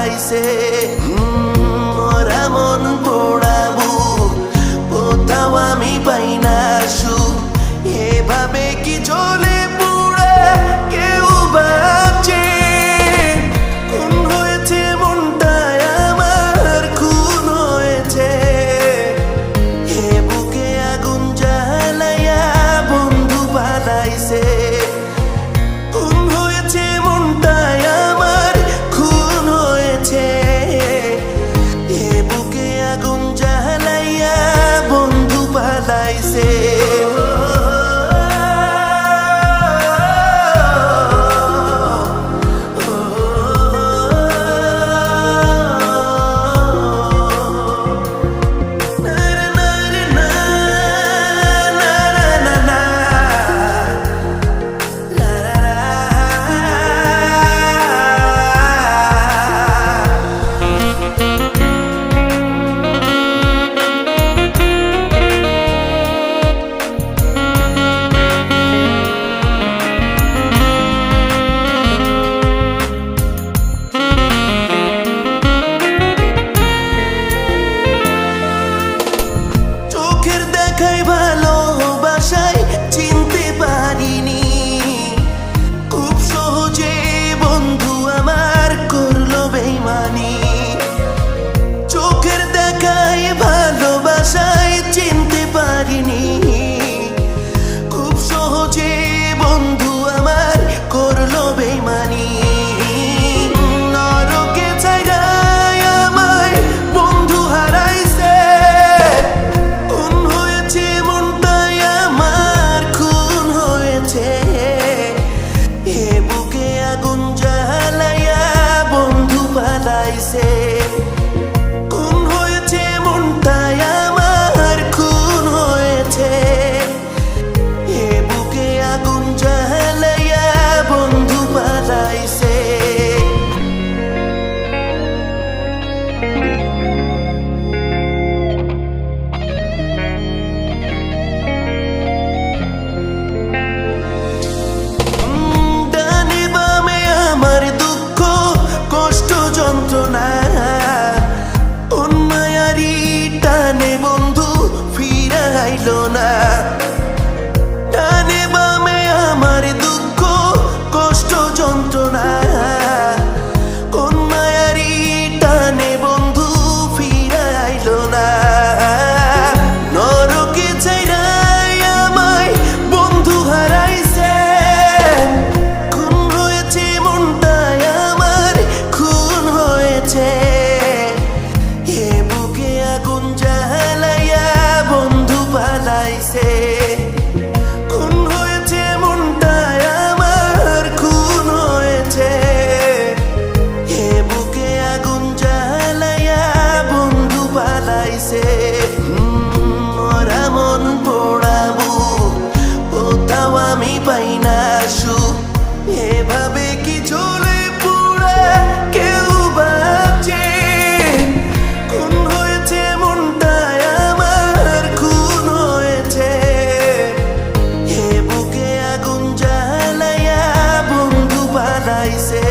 পালাইছে। মরা মন পোড়াবো কোথাও আমি পাই না সুখ, এভাবে কি জ্বলে পুড়ে কেউ বাঁচে? খুন হয়েছে মনটায় আমার, খুন হয়েছে। এ বুকে আগুন জ্বালাইয়া বন্ধু পালাইছে। খুন হয়েছে মনটায় আমার, খুন হয়েছে। এ বুকে আগুন জ্বালাইয়া বন্ধু পালাইছে। ভালোবাসায় চিনতে পারিনি, খুব সহজে বন্ধু আমার করলো বেইমানি। চোখের দেখায় ভালোবাসায় চিনতে পারিনি, খুব সহজে বন্ধু আমার করলো বেইমানি। নরকে ছাইড়ায় আমায় বন্ধু হারাইছে। খুন হয়েছে মনটায় আমার, খুন হয়েছে। এ বুকে আগুন জ্বালাইয়া বন্ধু পালাইছে। ডানে বামে আমার দুঃখ কষ্ট যন্ত্রণা, টানে বন্ধু ফিরাইলো না। টানে বামে আমার দুঃখ কষ্ট যন্ত্রণা, কোন মায়ারি টানে বন্ধু ফিরাইলো না। নরকে ছাইড়ায় আমায় বন্ধু হারাইছে। খুন হয়েছে মনটায় আমার, খুন হয়েছে। আগুন জ্বালাইয়া বন্ধু পালাইছে। খুন হয়েছে মনটায় আমার, খুন হয়েছে। এ বুকে আগুন জ্বালাইয়া বন্ধু পালাইছে। মরা মন পোড়াবো কোথাও আমি পাই না সুখ, এভাবে কি জ্বলে পুড়ে কেউ বাঁচে? I say